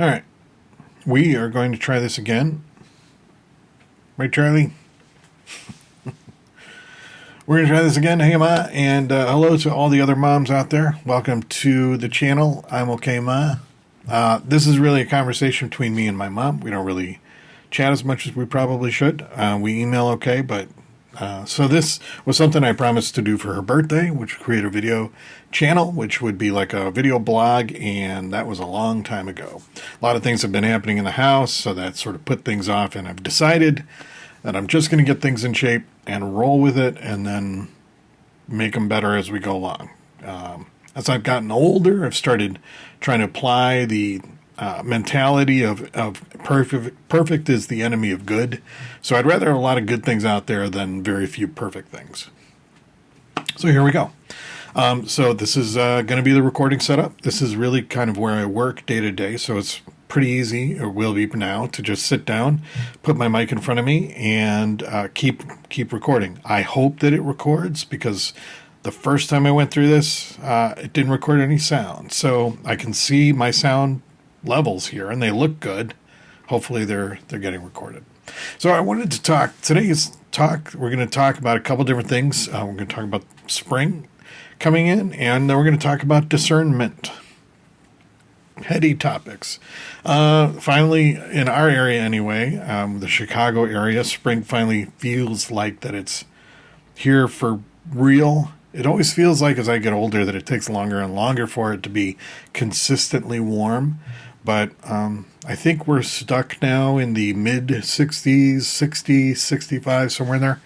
All right. We are going to try this again. Right, Charlie? We're going to try this again. Hey, Ma. And hello to all the other moms out there. Welcome to the channel. I'm okay, Ma. This is really a conversation between me and my mom. We don't really chat as much as we probably should. We email okay, but... so this was something I promised to do for her birthday, which would create a video channel, which would be like a video blog, and that was a long time ago. A lot of things have been happening in the house, so that sort of put things off, and I've decided that I'm just going to get things in shape and roll with it, and then make them better as we go along. As I've gotten older, I've started trying to apply the mentality of perfect is the enemy of good. So I'd rather have a lot of good things out there than very few perfect things. So here we go. So this is going to be the recording setup. This is really kind of where I work day to day. So it's pretty easy, or will be now, to just sit down, put my mic in front of me, and keep recording. I hope that it records, because the first time I went through this, it didn't record any sound. So I can see my sound levels here, and they look good. Hopefully they're getting recorded. So I wanted to talk. Today's talk, we're going to talk about a couple different things. We're going to talk about spring coming in, and then we're going to talk about discernment. Heady topics. Finally, in our area anyway, the Chicago area, spring finally feels like that it's here for real. It always feels like as I get older that it takes longer and longer for it to be consistently warm. But I think we're stuck now in the mid-60s, 60, 65, somewhere in there.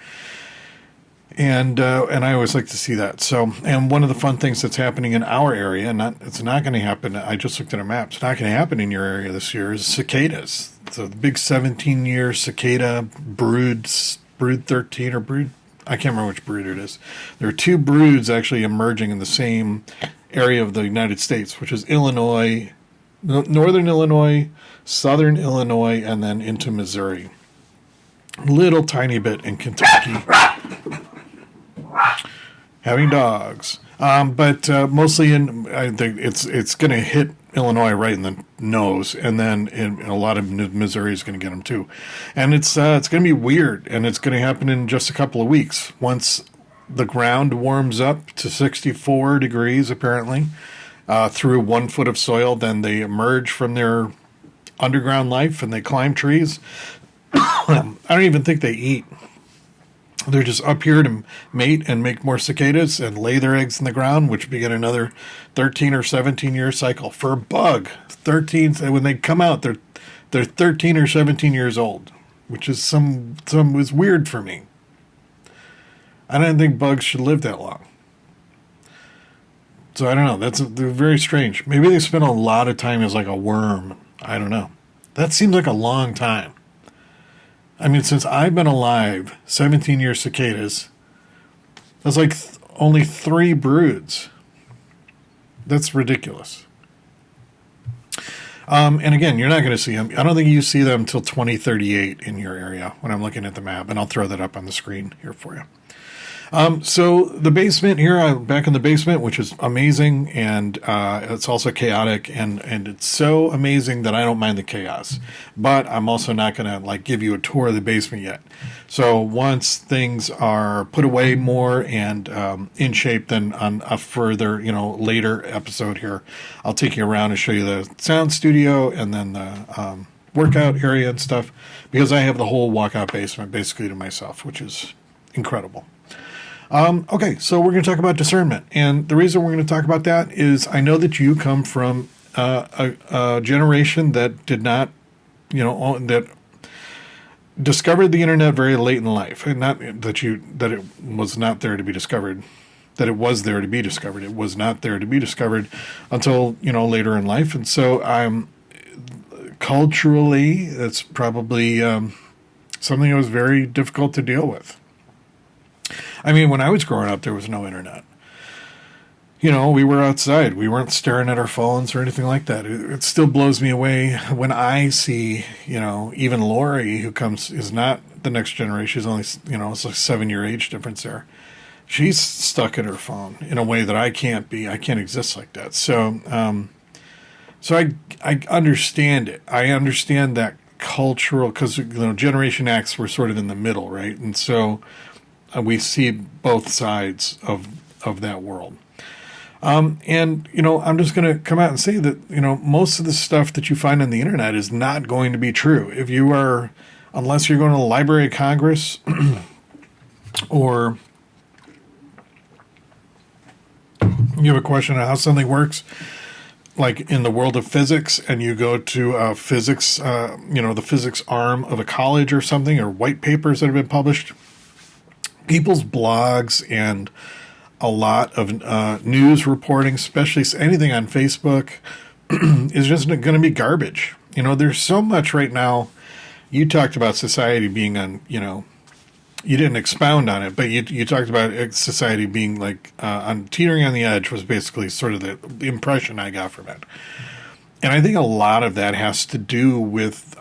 And I always like to see that. So, and one of the fun things that's happening in our area, it's not going to happen, I just looked at a map, it's not going to happen in your area this year, is cicadas. So the big 17-year cicada brood 13 or brood, I can't remember which brood it is. There are two broods actually emerging in the same area of the United States, which is Illinois, northern Illinois, southern Illinois, and then into Missouri. Little tiny bit in Kentucky. Having dogs. But mostly I think it's going to hit Illinois right in the nose, and then a lot of Missouri is going to get them too. And it's going to be weird, and it's going to happen in just a couple of weeks. Once the ground warms up to 64 degrees, apparently, through 1 foot of soil, then they emerge from their underground life and they climb trees. I don't even think they eat. They're just up here to mate and make more cicadas and lay their eggs in the ground, which begin another 13 or 17-year cycle. For a bug, 13, when they come out, they're 13 or 17 years old, which is was weird for me. I don't think bugs should live that long. So I don't know. They're very strange. Maybe they spend a lot of time as like a worm. I don't know. That seems like a long time. I mean, since I've been alive, 17-year cicadas, that's like only 3 broods. That's ridiculous. And again, you're not going to see them. I don't think you see them until 2038 in your area when I'm looking at the map, and I'll throw that up on the screen here for you. So the basement here, I'm back in the basement, which is amazing, and it's also chaotic, and it's so amazing that I don't mind the chaos. But I'm also not going to give you a tour of the basement yet. So once things are put away more and in shape, then on a further, later episode here, I'll take you around and show you the sound studio and then the workout area and stuff, because I have the whole walkout basement basically to myself, which is incredible. Okay, so we're going to talk about discernment. And the reason we're going to talk about that is I know that you come from a generation that did not, that discovered the internet very late in life. And not that it was not there to be discovered, that it was there to be discovered. It was not there to be discovered until, later in life. And so culturally, that's probably something that was very difficult to deal with. I mean, when I was growing up, there was no internet. We were outside. We weren't staring at our phones or anything like that. It still blows me away when I see, even Lori, who is not the next generation. She's only, it's like 7-year age difference there. She's stuck at her phone in a way that I can't be. I can't exist like that. So I understand it. I understand that cultural, because Generation X, we're sort of in the middle, right? And so we see both sides of that world. And I'm just going to come out and say that most of the stuff that you find on the internet is not going to be true. If you are, unless you're going to the Library of Congress or you have a question on how something works, like in the world of physics, and you go to physics, the physics arm of a college or something, or white papers that have been published, people's blogs and a lot of news reporting, especially anything on Facebook, is just going to be garbage. There's so much right now. You talked about society being on, you didn't expound on it, but you talked about society being like on teetering on the edge was basically sort of the impression I got from it. And I think a lot of that has to do with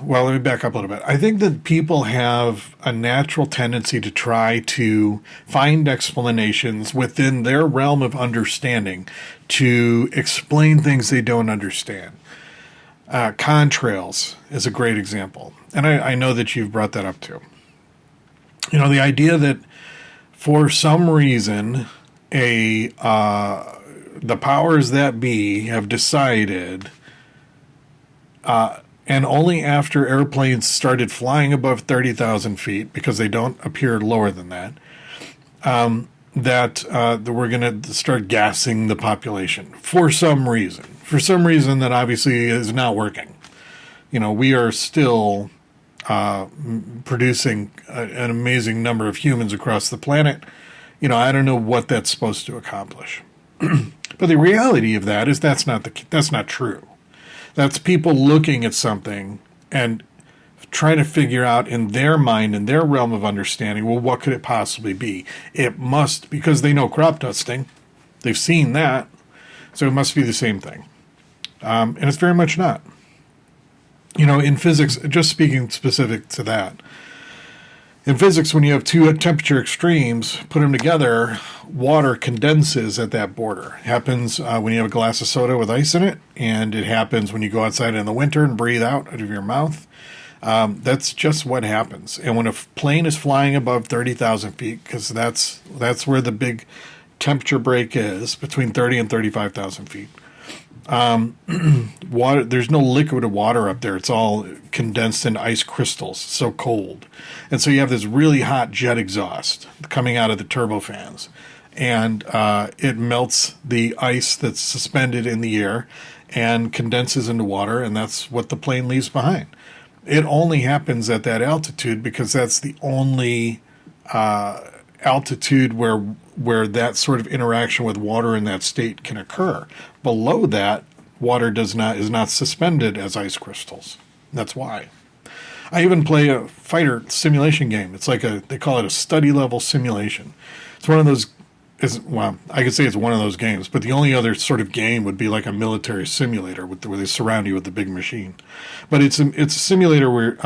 well, let me back up a little bit. I think that people have a natural tendency to try to find explanations within their realm of understanding to explain things they don't understand. Contrails is a great example. And I know that you've brought that up too. The idea that for some reason the powers that be have decided and only after airplanes started flying above 30,000 feet, because they don't appear lower than that, that we're going to start gassing the population for some reason. For some reason that obviously is not working. We are still producing an amazing number of humans across the planet. I don't know what that's supposed to accomplish. But the reality of that is that's not true. That's people looking at something and trying to figure out in their mind, in their realm of understanding, well, what could it possibly be? It must, because they know crop dusting. They've seen that. So it must be the same thing. And it's very much not. In physics, just speaking specific to that, in physics, when you have two temperature extremes, put them together, water condenses at that border. It happens when you have a glass of soda with ice in it, and it happens when you go outside in the winter and breathe out of your mouth. That's just what happens. And when a plane is flying above 30,000 feet, because that's where the big temperature break is, between 30 and 35,000 feet, water, there's no liquid of water up there. It's all condensed into ice crystals. It's so cold. And so you have this really hot jet exhaust coming out of the turbofans. And it melts the ice that's suspended in the air and condenses into water, and that's what the plane leaves behind. It only happens at that altitude because that's the only altitude where that sort of interaction with water in that state can occur. Below that, water is not suspended as ice crystals. That's why. I even play a fighter simulation game. It's like they call it a study level simulation. It's one of those. I could say it's one of those games, but the only other sort of game would be like a military simulator where they surround you with the big machine. But it's a simulator where,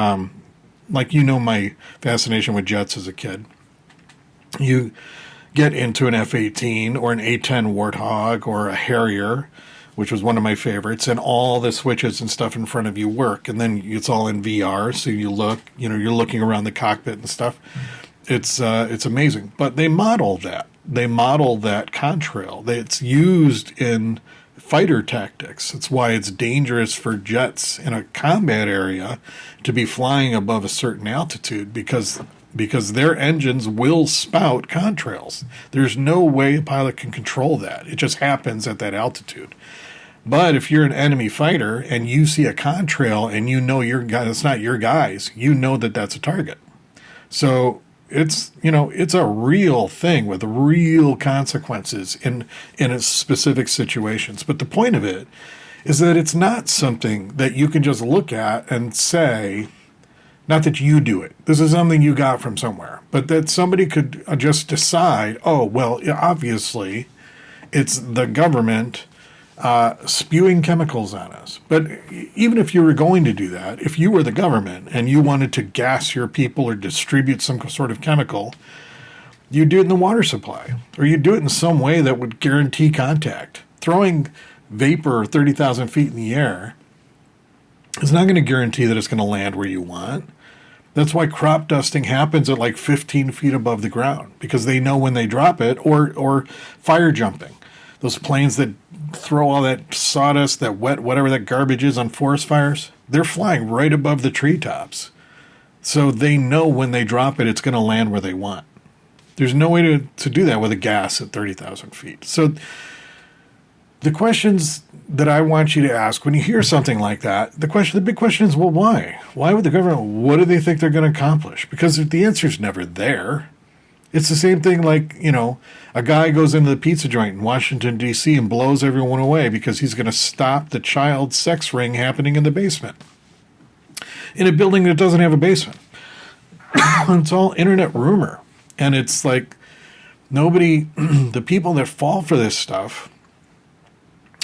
my fascination with jets as a kid. You get into an F-18 or an A-10 Warthog or a Harrier, which was one of my favorites, and all the switches and stuff in front of you work, and then it's all in VR, so you're looking around the cockpit and stuff. It's amazing. But they model that. They model that contrail. It's used in fighter tactics. It's why it's dangerous for jets in a combat area to be flying above a certain altitude, because their engines will spout contrails. There's no way a pilot can control that. It just happens at that altitude. But if you're an enemy fighter and you see a contrail and you know it's not your guys, you know that that's a target. So it's a real thing with real consequences in its specific situations. But the point of it is that it's not something that you can just look at and say, not that you do it. This is something you got from somewhere. But that somebody could just decide, oh, well, obviously it's the government spewing chemicals on us. But even if you were going to do that, if you were the government and you wanted to gas your people or distribute some sort of chemical, You do it in the water supply, or you do it in some way that would guarantee contact. Throwing vapor 30,000 feet in the air is not going to guarantee that it's going to land where you want. That's why crop dusting happens at like 15 feet above the ground, because they know when they drop it, or fire jumping. Those planes that throw all that sawdust, that wet, whatever that garbage is on forest fires, they're flying right above the treetops. So they know when they drop it, it's going to land where they want. There's no way to do that with a gas at 30,000 feet. So the questions that I want you to ask when you hear something like that, the big question is, well, why? Why would the government, what do they think they're going to accomplish? Because the answer's never there. It's the same thing like, a guy goes into the pizza joint in Washington, D.C. and blows everyone away because he's going to stop the child sex ring happening in the basement. In a building that doesn't have a basement. It's all internet rumor. And it's like nobody, the people that fall for this stuff,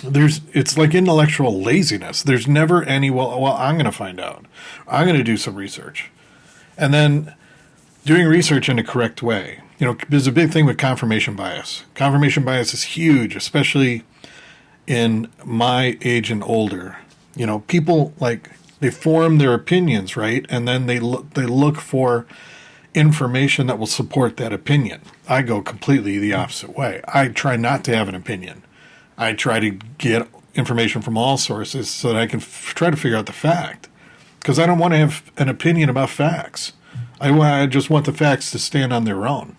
it's like intellectual laziness. There's never any, well, I'm going to find out. I'm going to do some research. And then doing research in a correct way. There's a big thing with confirmation bias. Confirmation bias is huge, especially in my age and older. People they form their opinions, right? And then they look for information that will support that opinion. I go completely the opposite way. I try not to have an opinion. I try to get information from all sources so that I can try to figure out the fact. Because I don't want to have an opinion about facts. I just want the facts to stand on their own.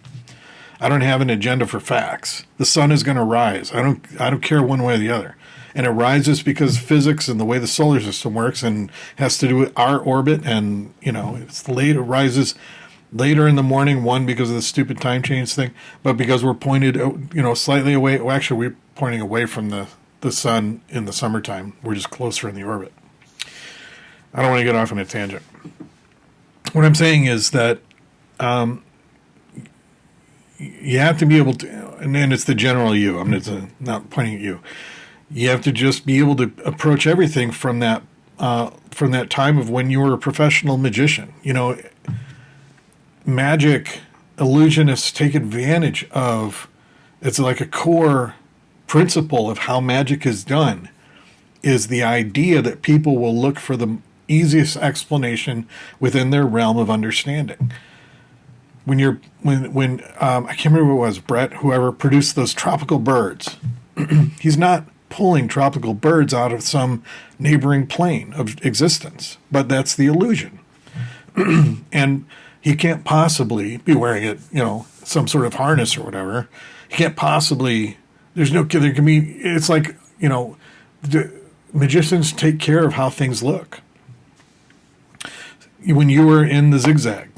I don't have an agenda for facts. The sun is going to rise. I don't care one way or the other. And it rises because physics and the way the solar system works and has to do with our orbit. And, it's late. It rises later in the morning, one, because of the stupid time change thing, but because we're pointed, slightly away. Well, actually, we're pointing away from the sun in the summertime. We're just closer in the orbit. I don't want to get off on a tangent. What I'm saying is that you have to be able to, and it's the general you. I'm not pointing at you. You have to just be able to approach everything from that time of when you were a professional magician. Magic illusionists take advantage of, it's like a core principle of how magic is done, is the idea that people will look for the easiest explanation within their realm of understanding. When I can't remember who it was, Brett, whoever produced those tropical birds, he's not pulling tropical birds out of some neighboring plane of existence, but that's the illusion. And he can't possibly be wearing it, some sort of harness or whatever. He can't possibly, it's like, the magicians take care of how things look. When you were in the zigzag,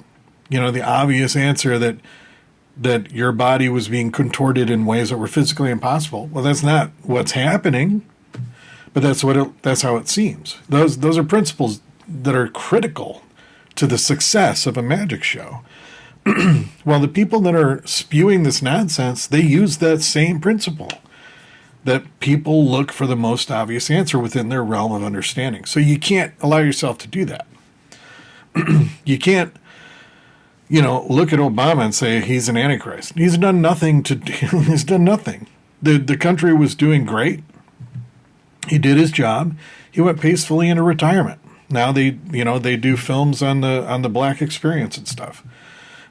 the obvious answer that your body was being contorted in ways that were physically impossible. Well, that's not what's happening, but that's how it seems. Those are principles that are critical to the success of a magic show. Well, the people that are spewing this nonsense, they use that same principle, that people look for the most obvious answer within their realm of understanding. So you can't allow yourself to do that. You can't, look at Obama and say he's an antichrist. He's done nothing. He's done nothing. The country was doing great. He did his job. He went peacefully into retirement. Now they do films on the black experience and stuff.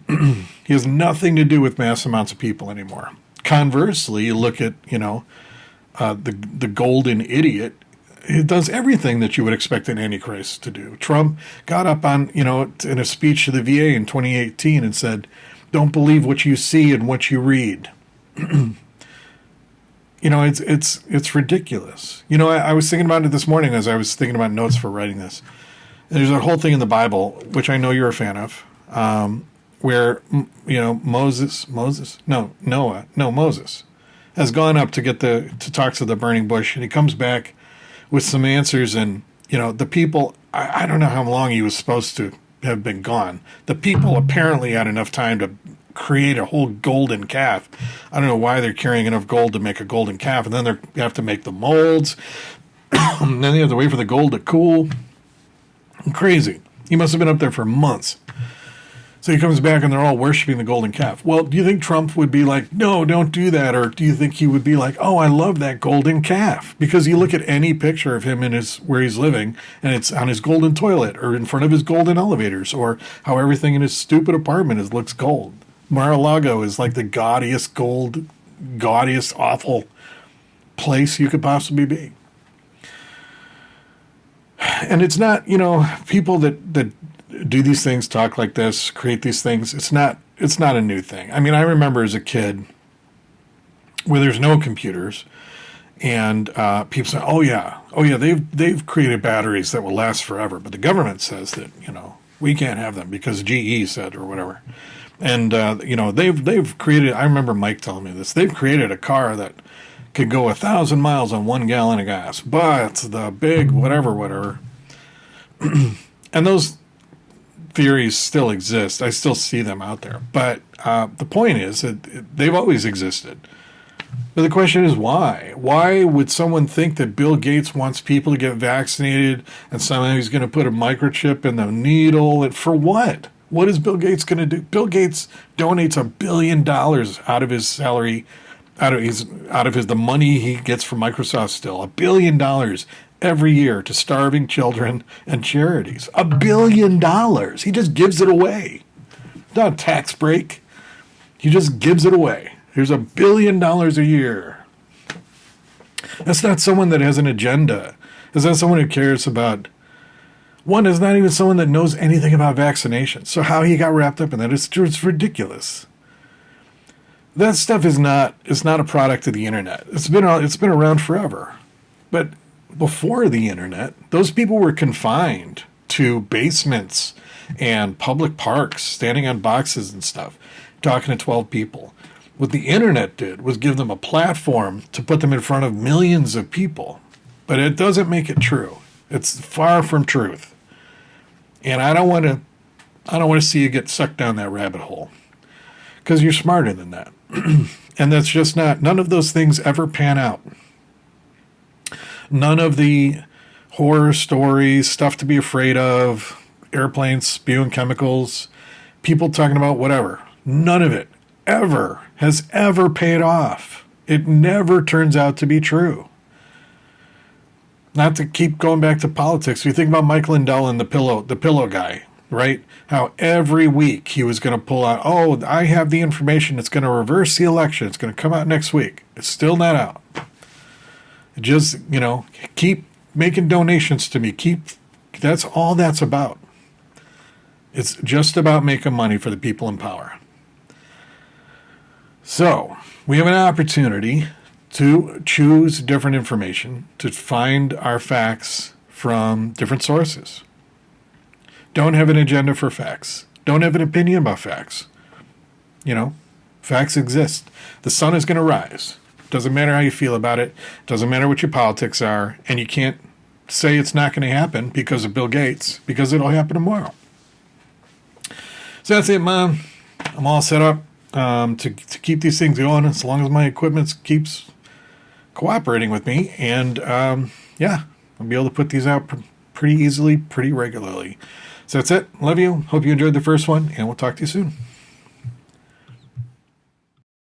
He has nothing to do with mass amounts of people anymore. Conversely, you look at, the golden idiot. It does everything that you would expect an antichrist to do. Trump got up on, in a speech to the VA in 2018 and said, "Don't believe what you see and what you read." It's ridiculous. I was thinking about it this morning as I was thinking about notes for writing this. And there's a whole thing in the Bible, which I know you're a fan of, where, Moses has gone up to talk to the burning bush, and he comes back with some answers, and, the people, I don't know how long he was supposed to have been gone. The people apparently had enough time to create a whole golden calf. I don't know why they're carrying enough gold to make a golden calf, and then they have to make the molds, and then they have to wait for the gold to cool. Crazy. He must have been up there for months. So he comes back and they're all worshiping the golden calf. Well, do you think Trump would be like, no, don't do that? Or do you think he would be like, oh, I love that golden calf? Because you look at any picture of him in where he's living, and it's on his golden toilet or in front of his golden elevators, or how everything in his stupid apartment looks gold. Mar-a-Lago is like the gaudiest, awful place you could possibly be. And it's not, people that do these things, talk like this, create these things. It's not a new thing. I mean, I remember as a kid where there's no computers, and people say, "Oh yeah, they've created batteries that will last forever," but the government says that we can't have them because GE said or whatever. And they've created. I remember Mike telling me this. They've created a car that could go 1,000 miles on 1 gallon of gas, but the big whatever, and those theories still exist. I still see them out there. But the point is that they've always existed. But the question is why? Why would someone think that Bill Gates wants people to get vaccinated and somehow he's going to put a microchip in the needle? And for what? What is Bill Gates going to do? Bill Gates donates $1 billion out of his salary, out of the money he gets from Microsoft still. $1 billion every year to starving children and charities. $1 billion. He just gives it away. It's not a tax break. He just gives it away. Here's $1 billion a year. That's not someone that has an agenda. That's not someone who cares about. One is not even someone that knows anything about vaccinations. So how he got wrapped up in that, it's ridiculous. That stuff is not a product of the internet. It's been around forever. But before the internet, those people were confined to basements and public parks, standing on boxes and stuff, talking to 12 people. What the internet did was give them a platform to put them in front of millions of people. But it doesn't make it true. It's far from truth. And I don't want to see you get sucked down that rabbit hole, because you're smarter than that. And that's just none of those things ever pan out. None of the horror stories, stuff to be afraid of, airplanes spewing chemicals, people talking about whatever, none of it has ever paid off. It never turns out to be true. Not to keep going back to politics, you think about Mike Lindell and the pillow guy, right? How every week he was going to pull out, oh, I have the information, it's going to reverse the election, it's going to come out next week. It's still not out. Just, keep making donations to me. That's all that's about. It's just about making money for the people in power. So, we have an opportunity to choose different information, to find our facts from different sources. Don't have an agenda for facts. Don't have an opinion about facts. Facts exist. The sun is going to rise. Doesn't matter how you feel about it. Doesn't matter what your politics are. And you can't say it's not going to happen because of Bill Gates, because it'll happen tomorrow. So that's it, Mom. I'm all set up to keep these things going as long as my equipment keeps cooperating with me. And I'll be able to put these out pretty easily, pretty regularly. So that's it. Love you. Hope you enjoyed the first one, and we'll talk to you soon.